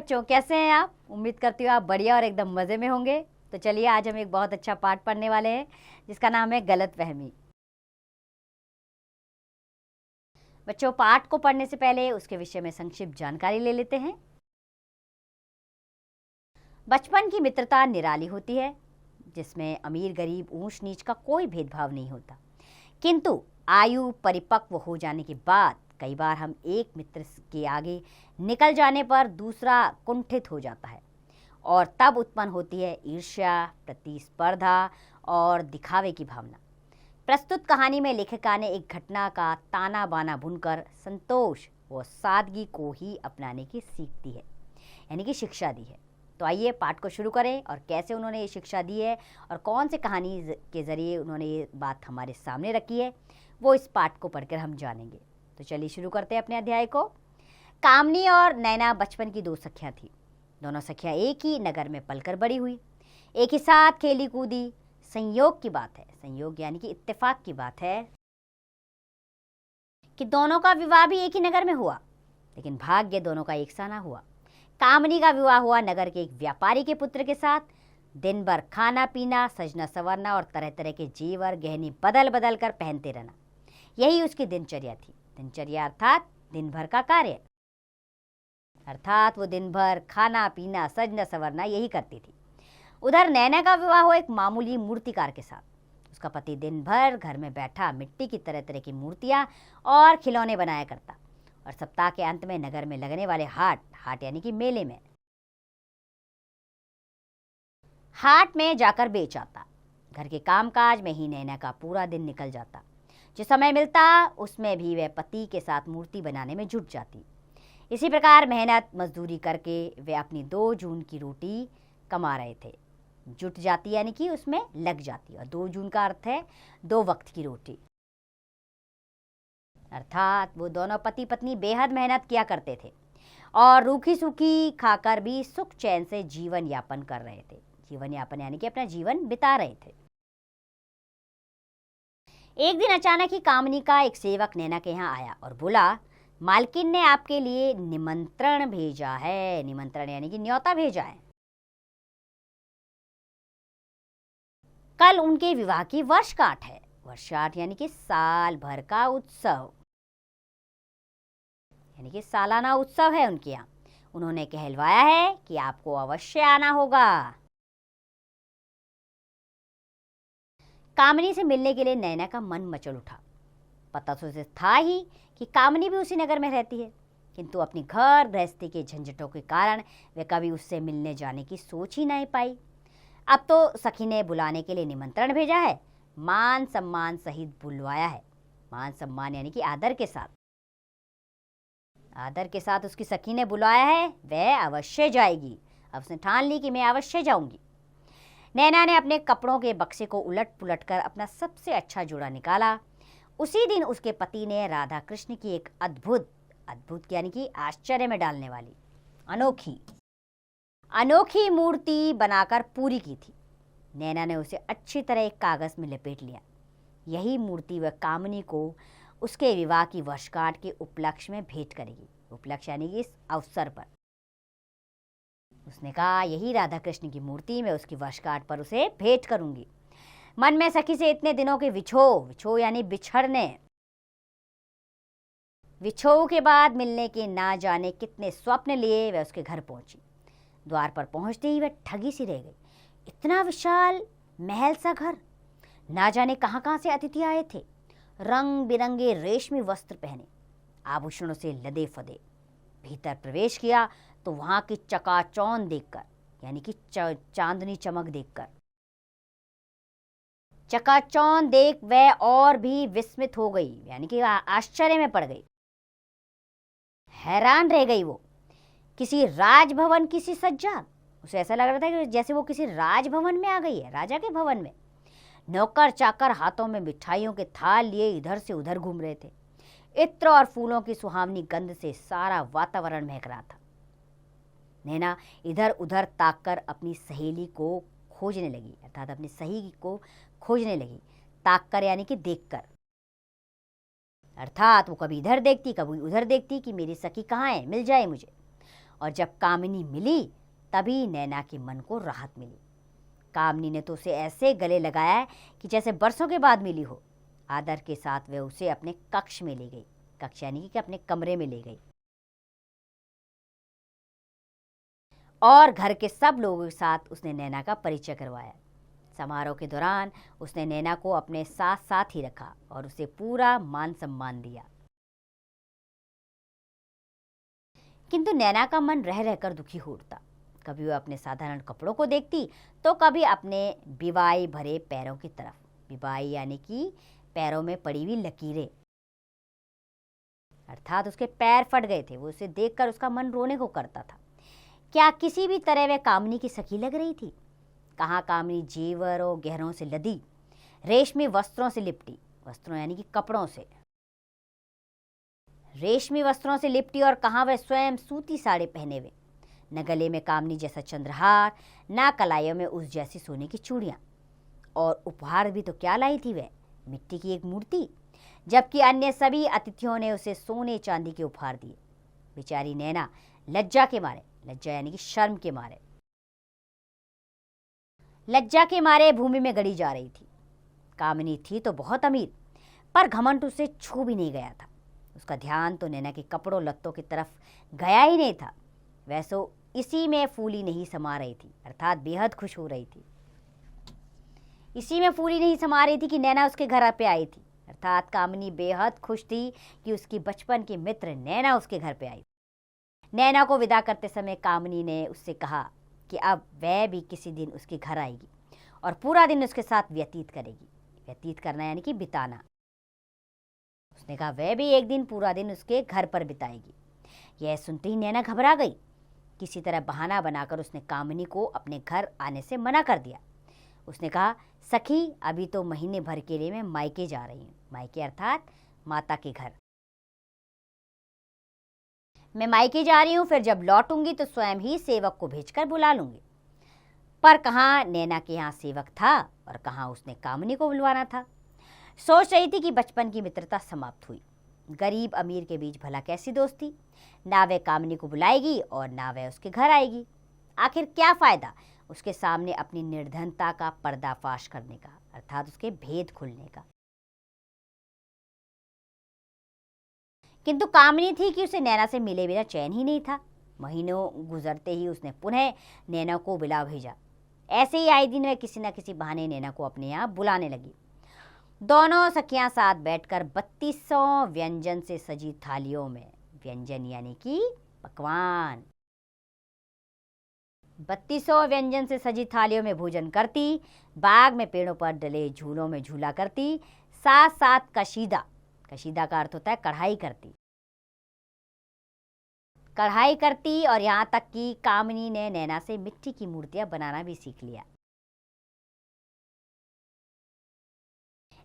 बच्चों, कैसे हैं आप? उम्मीद करती हूँ आप बढ़िया और एकदम मज़े में होंगे। तो चलिए आज हम एक बहुत अच्छा पाठ पढ़ने वाले हैं जिसका नाम है गलतफहमी। बच्चों, पाठ को पढ़ने से पहले उसके विषय में संक्षिप्त जानकारी ले लेते हैं। बचपन की मित्रता निराली होती है जिसमें अमीर गरीब ऊंच नीच का कोई भेदभाव नहीं होता, किंतु आयु परिपक्व हो जाने के बाद कई बार हम एक मित्र के आगे निकल जाने पर दूसरा कुंठित हो जाता है और तब उत्पन्न होती है ईर्ष्या, प्रतिस्पर्धा और दिखावे की भावना। प्रस्तुत कहानी में लेखिका ने एक घटना का ताना बाना बुनकर संतोष व सादगी को ही अपनाने की सीख दी है, यानी कि शिक्षा दी है। तो आइए पाठ को शुरू करें और कैसे उन्होंने ये शिक्षा दी है और कौन से कहानी के ज़रिए उन्होंने ये बात हमारे सामने रखी है, वो इस पाठ को पढ़कर हम जानेंगे। तो चलिए शुरू करते हैं अपने अध्याय को। कामनी और नैना बचपन की दो सखियाँ थीं। दोनों सखियाँ एक ही नगर में पलकर बड़ी हुई, एक ही साथ खेली कूदी। संयोग की बात है, संयोग यानी कि इत्तेफाक की बात है कि दोनों का विवाह भी एक ही नगर में हुआ, लेकिन भाग्य दोनों का एक सा ना हुआ। कामनी का विवाह हुआ नगर के एक व्यापारी के पुत्र के साथ। दिन भर खाना पीना, सजना संवरना और तरह तरह के जेवर गहने बदल बदल कर पहनते रहना, यही उसकी दिनचर्या थी। दिनचर्या अर्थात दिन भर का कार्य, अर्थात वो दिन भर खाना पीना सजना संवरना यही करती थी। उधर नैना का विवाह हुआ एक मामूली मूर्तिकार के साथ। उसका पति दिन भर घर में बैठा मिट्टी की तरह तरह की मूर्तियां और खिलौने बनाया करता और सप्ताह के अंत में नगर में लगने वाले हाट यानी कि मेले में हाट में जाकर बेच आता। घर के कामकाज में ही नैना का पूरा दिन निकल जाता। जो समय मिलता उसमें भी वह पति के साथ मूर्ति बनाने में जुट जाती। इसी प्रकार मेहनत मजदूरी करके वे अपनी 2 जून की रोटी कमा रहे थे। जुट जाती यानी कि उसमें लग जाती, और 2 जून का अर्थ है 2 वक्त की रोटी, अर्थात वो दोनों पति पत्नी बेहद मेहनत किया करते थे और रूखी सूखी खाकर भी सुख चैन से जीवन यापन कर रहे थे। जीवन यापन यानी कि अपना जीवन बिता रहे थे। एक दिन अचानक ही कामनी का एक सेवक नैना के यहाँ आया और बोला, मालकिन ने आपके लिए निमंत्रण भेजा है। निमंत्रण यानी कि न्योता भेजा है। कल उनके विवाह की वर्षगांठ है। वर्षगांठ यानी कि साल भर का उत्सव, यानी कि सालाना उत्सव है उनके यहाँ। उन्होंने कहलवाया है कि आपको अवश्य आना होगा। कामनी से मिलने के लिए नैना का मन मचल उठा। पता तो उसे था ही कि कामनी भी उसी नगर में रहती है, किंतु अपनी घर गृहस्थी के झंझटों के कारण वे कभी उससे मिलने जाने की सोच ही नहीं पाई। अब तो सखी ने बुलाने के लिए निमंत्रण भेजा है, मान सम्मान सहित बुलवाया है। मान सम्मान यानी कि आदर के साथ, आदर के साथ उसकी सखी ने बुलाया है, वह अवश्य जाएगी। अब उसने ठान ली कि मैं अवश्य जाऊंगी। नैना ने अपने कपड़ों के बक्से को उलट पुलट कर अपना सबसे अच्छा जोड़ा निकाला। उसी दिन उसके पति ने राधा कृष्ण की एक अद्भुत यानी कि आश्चर्य में डालने वाली अनोखी मूर्ति बनाकर पूरी की थी। नैना ने उसे अच्छी तरह एक कागज में लपेट लिया। यही मूर्ति वह कामनी को उसके विवाह की वर्षगांठ के उपलक्ष्य में भेंट करेगी। उपलक्ष्य यानी कि इस अवसर पर। उसने कहा, यही राधा कृष्ण की मूर्ति मैं उसकी वर्षगांठ पर उसे भेंट करूंगी। मन में सखी से इतने दिनों के विछो यानी बिछड़ने, विछोह के बाद मिलने के ना जाने कितने स्वप्न लिए वह उसके घर पहुंची। द्वार पर पहुंचते ही वह ठगी सी रह गई। इतना विशाल महल सा घर, ना जाने कहां कहां से अतिथि आए थे, रंग बिरंगे रेशमी वस्त्र पहने, आभूषणों से लदे फदे। भीतर प्रवेश किया तो वहां की चकाचौंध देखकर, यानी कि चांदनी चमक देखकर, चकाचौंध देख वह और भी विस्मित हो गई, यानी कि आश्चर्य में पड़ गई, हैरान रह गई। वो किसी राजभवन की सी सज्जा, उसे ऐसा लग रहा था कि जैसे वो किसी राजभवन में आ गई है, राजा के भवन में। नौकर चाकर हाथों में मिठाइयों के थाल लिए इधर से उधर घूम रहे थे। इत्र और फूलों की सुहावनी गंध से सारा वातावरण महक रहा था। नैना इधर उधर ताककर अपनी सहेली को खोजने लगी, अर्थात अपनी सही को खोजने लगी। ताककर यानी कि देखकर, अर्थात वो कभी इधर देखती कभी उधर देखती कि मेरी सखी कहाँ है, मिल जाए मुझे। और जब कामिनी मिली तभी नैना के मन को राहत मिली। कामिनी ने तो उसे ऐसे गले लगाया कि जैसे बरसों के बाद मिली हो। आदर के साथ वह उसे अपने कक्ष में ले गई। कक्ष यानी कि अपने कमरे में ले गई और घर के सब लोगों के साथ उसने नैना का परिचय करवाया। समारोह के दौरान उसने नैना को अपने साथ साथ ही रखा और उसे पूरा मान सम्मान दिया। किंतु नैना का मन रह रहकर दुखी हो उठता। कभी वह अपने साधारण कपड़ों को देखती तो कभी अपने बिवाई भरे पैरों की तरफ। बिवाई यानी कि पैरों में पड़ी हुई लकीरें, अर्थात उसके पैर फट गए थे। वो उसे देखकर उसका मन रोने को करता था। क्या किसी भी तरह वह कामिनी की सखी लग रही थी? कहाँ कामिनी जेवरों गहरों से लदी, रेशमी वस्त्रों से लिपटी, वस्त्रों यानी कि कपड़ों से, रेशमी वस्त्रों से लिपटी, और कहाँ वह स्वयं सूती साड़ी पहने हुए। न गले में कामिनी जैसा चंद्रहार, न कलाइयों में उस जैसी सोने की चूड़ियां। और उपहार भी तो क्या लाई थी वह, मिट्टी की एक मूर्ति, जबकि अन्य सभी अतिथियों ने उसे सोने चांदी के उपहार दिए। बेचारी नैना लज्जा के मारे, लज्जा यानी कि शर्म के मारे, लज्जा के मारे भूमि में गड़ी जा रही थी। कामिनी थी तो बहुत अमीर, पर घमंड उसे छू भी नहीं गया था। उसका ध्यान तो नैना के कपड़ों लत्तों की तरफ गया ही नहीं था। वैसे इसी में फूली नहीं समा रही थी, अर्थात बेहद खुश हो रही थी। इसी में फूली नहीं समा रही थी कि नैना उसके घर पे आई थी। अर्थात कामिनी बेहद खुश थी कि उसकी बचपन की मित्र नैना उसके घर पे आई। नैना को विदा करते समय कामिनी ने उससे कहा कि अब वह भी किसी दिन उसके घर आएगी और पूरा दिन उसके साथ व्यतीत करेगी। व्यतीत करना यानी कि बिताना। उसने कहा वह भी एक दिन पूरा दिन उसके घर पर बिताएगी। यह सुनते ही नैना घबरा गई। किसी तरह बहाना बनाकर उसने कामिनी को अपने घर आने से मना कर दिया। उसने कहा, सखी अभी तो महीने भर के लिए मैं मायके जा रही हूँ। मायके अर्थात माता के घर। मैं मायके जा रही हूँ, फिर जब लौटूंगी तो स्वयं ही सेवक को भेजकर बुला लूंगी। पर कहाँ नैना के यहाँ सेवक था और कहाँ उसने कामिनी को बुलवाना था। सोच रही थी कि बचपन की मित्रता समाप्त हुई। गरीब अमीर के बीच भला कैसी दोस्ती। ना वह कामिनी को बुलाएगी और ना वह उसके घर आएगी। आखिर क्या फायदा उसके सामने अपनी निर्धनता का पर्दाफाश करने का, अर्थात उसके भेद खुलने का। किंतु कामिनी थी कि उसे नैना से मिले बिना चैन ही नहीं था। महीनों गुजरते ही उसने पुनः नैना को बुला भेजा। ऐसे ही आए दिन वह किसी न किसी बहाने नैना को अपने यहाँ बुलाने लगी। दोनों सखियां साथ बैठकर 3200 व्यंजन से सजी थालियों में, व्यंजन यानी कि पकवान, 3200 व्यंजन से सजी थालियों में भोजन करती, बाग में पेड़ों पर डले झूलों में झूला करती, साथ साथ कशीदा, कशीदा का अर्थ होता है कढ़ाई करती, कढ़ाई करती। और यहाँ तक कि कामिनी ने नैना से मिट्टी की मूर्तियां बनाना भी सीख लिया।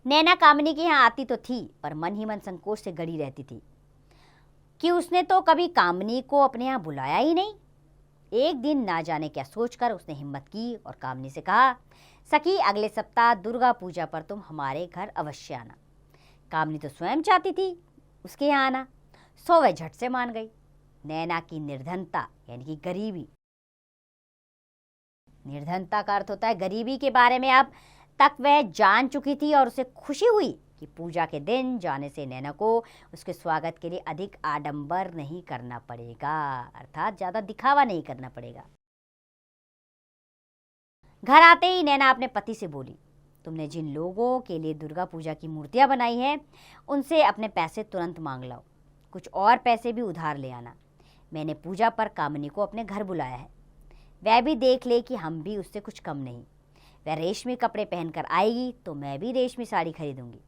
नैना कामिनी के यहाँ आती तो थी, पर मन ही मन संकोच से गड़ी रहती थी कि उसने तो कभी कामिनी को अपने यहाँ बुलाया ही नहीं। एक दिन ना जाने क्या सोचकर उसने हिम्मत की और कामिनी से कहा, सखी अगले सप्ताह दुर्गा पूजा पर तुम हमारे घर अवश्य आना। कामिनी तो स्वयं चाहती थी उसके यहाँ आना, सो वह झट से मान गई। नैना की निर्धनता यानी कि गरीबी, निर्धनता का अर्थ होता है गरीबी के बारे में अब तक वह जान चुकी थी और उसे खुशी हुई कि पूजा के दिन जाने से नैना को उसके स्वागत के लिए अधिक आडंबर नहीं करना पड़ेगा, अर्थात ज्यादा दिखावा नहीं करना पड़ेगा। घर आते ही नैना अपने पति से बोली, तुमने जिन लोगों के लिए दुर्गा पूजा की मूर्तियां बनाई हैं उनसे अपने पैसे तुरंत मांग लाओ। कुछ और पैसे भी उधार ले आना। मैंने पूजा पर कामिनी को अपने घर बुलाया है। वह भी देख ले कि हम भी उससे कुछ कम नहीं। वह रेशमी कपड़े पहनकर आएगी तो मैं भी रेशमी साड़ी खरीदूंगी।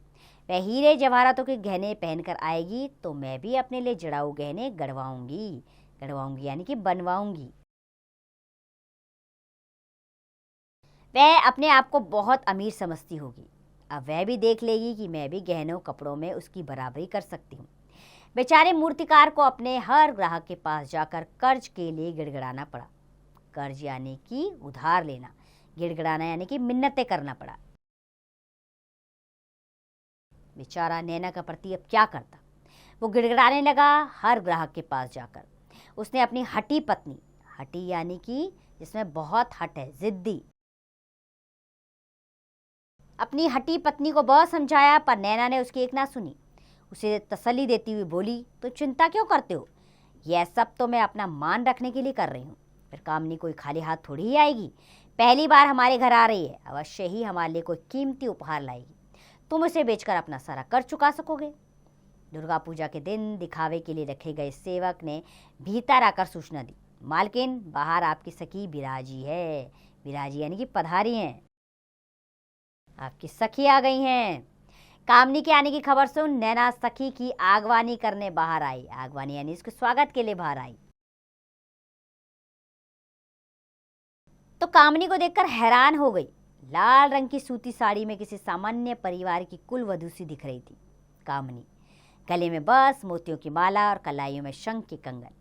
वह हीरे जवाहरातों के गहने पहनकर आएगी तो मैं भी अपने लिए जड़ाऊ गहने गढ़वाऊंगी, गढ़वाऊंगी यानी कि बनवाऊंगी। वह अपने आप को बहुत अमीर समझती होगी। अब वह भी देख लेगी कि मैं भी गहनों कपड़ों में उसकी बराबरी कर सकती हूँ। बेचारे मूर्तिकार को अपने हर ग्राहक के पास जाकर कर्ज के लिए गिड़गिड़ाना पड़ा। कर्ज यानी कि उधार लेना, गिड़गिड़ाना यानी कि मिन्नतें करना पड़ा। बेचारा नैना का पति अब क्या करता। वो गिड़गिड़ाने लगा हर ग्राहक के पास जाकर। उसने अपनी हठी पत्नी, हठी यानी कि जिसमें बहुत हट है, जिद्दी, अपनी हठी पत्नी को बहुत समझाया, पर नैना ने उसकी एक ना सुनी। उसे तसल्ली देती हुई बोली, तो चिंता क्यों करते हो, यह सब तो मैं अपना मान रखने के लिए कर रही हूँ। फिर कामनी कोई खाली हाथ थोड़ी ही आएगी, पहली बार हमारे घर आ रही है, अवश्य ही हमारे लिए कोई कीमती उपहार लाएगी। तुम उसे बेचकर अपना सारा कर्ज चुका सकोगे। दुर्गा पूजा के दिन दिखावे के लिए रखे गए सेवक ने भीतर आकर सूचना दी, मालकिन बाहर आपकी सखी बिराजी है। बिराजी यानी कि पधारी हैं, आपकी सखी आ गई हैं। कामनी के आने की खबर सुन नैना सखी की आगवानी करने बाहर आई। आगवानी यानी इसके स्वागत के लिए बाहर आई। तो कामनी को देखकर हैरान हो गई। लाल रंग की सूती साड़ी में किसी सामान्य परिवार की कुलवधू सी दिख रही थी कामनी। गले में बस मोतियों की माला और कलाइयों में शंख के कंगन,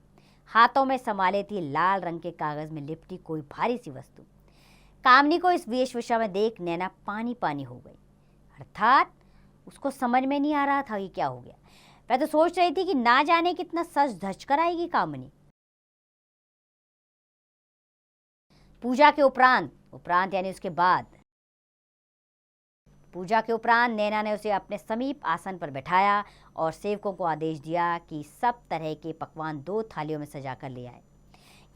हाथों में संभाले थी लाल रंग के कागज में लिपटी कोई भारी सी वस्तु। कामनी को इस वेशभूषा में देख नैना पानी पानी हो गई। अर्थात उसको समझ में नहीं आ रहा था कि क्या हो गया। वह तो सोच रही थी कि ना जाने कितना सज धज कर आएगी कामनी। पूजा के उपरांत यानी उसके बाद, पूजा के उपरांत नैना ने उसे अपने समीप आसन पर बैठाया और सेवकों को आदेश दिया कि सब तरह के पकवान 2 थालियों में सजाकर ले आए।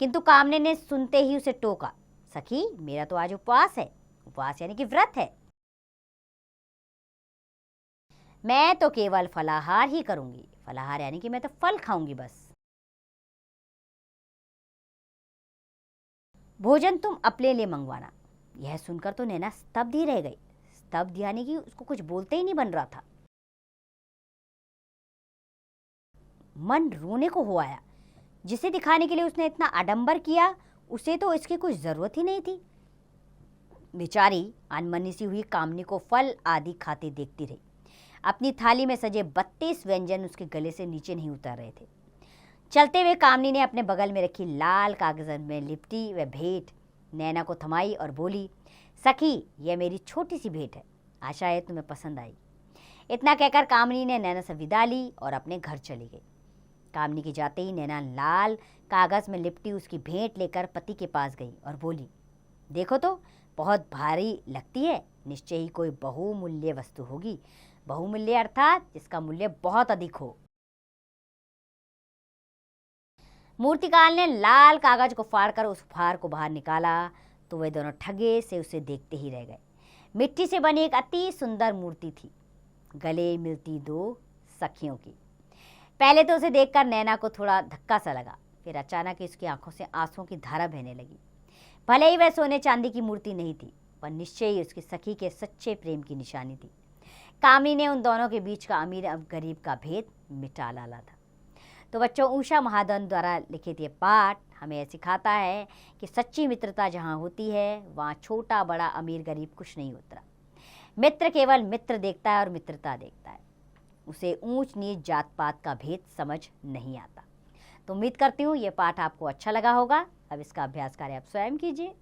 किंतु कामनी ने सुनते ही उसे टोका, सखी मेरा तो आज उपवास है। उपवास यानी कि व्रत है, मैं तो केवल फलाहार ही करूंगी। फलाहार यानी कि मैं तो फल खाऊंगी बस। भोजन तुम अपने लिए मंगवाना। यह सुनकर तो नैना स्तब्ध ही रह गई। स्तब्ध यानी कि उसको कुछ बोलते ही नहीं बन रहा था। मन रोने को हो आया। जिसे दिखाने के लिए उसने इतना आडंबर किया, उसे तो इसकी कोई जरूरत ही नहीं थी। बेचारी अनमनी सी हुई कामनी को फल आदि खाते देखती रही। अपनी थाली में सजे 32 व्यंजन उसके गले से नीचे नहीं उतर रहे थे। चलते हुए कामनी ने अपने बगल में रखी लाल कागज में लिपटी वह भेंट नैना को थमाई और बोली, सखी यह मेरी छोटी सी भेंट है, आशा है तुम्हें पसंद आई। इतना कहकर कामनी ने नैना से विदा ली और अपने घर चली गई। कामनी के जाते ही नैना लाल कागज में लिपटी उसकी भेंट लेकर पति के पास गई और बोली, देखो तो बहुत भारी लगती है, निश्चय ही कोई बहुमूल्य वस्तु होगी। बहुमूल्य अर्थात जिसका मूल्य बहुत अधिक हो। मूर्तिकार ने लाल कागज को फाड़कर उस उपहार को बाहर निकाला तो वे दोनों ठगे से उसे देखते ही रह गए। मिट्टी से बनी एक अति सुंदर मूर्ति थी, गले मिलती 2 सखियों की। पहले तो उसे देखकर नैना को थोड़ा धक्का सा लगा, फिर अचानक ही उसकी आंखों से आंसुओं की धारा बहने लगी। भले ही वह सोने चांदी की मूर्ति नहीं थी, पर निश्चय ही उसकी सखी के सच्चे प्रेम की निशानी थी। कामनी ने उन दोनों के बीच का अमीर और गरीब का भेद मिटा डाला था। तो बच्चों, उषा महादन द्वारा लिखित ये पाठ हमें यह सिखाता है कि सच्ची मित्रता जहाँ होती है वहाँ छोटा बड़ा अमीर गरीब कुछ नहीं होता। मित्र केवल मित्र देखता है और मित्रता देखता है, उसे ऊंच नीच जात पात का भेद समझ नहीं आता। तो उम्मीद करती हूँ ये पाठ आपको अच्छा लगा होगा। अब इसका अभ्यास कार्य आप स्वयं कीजिए।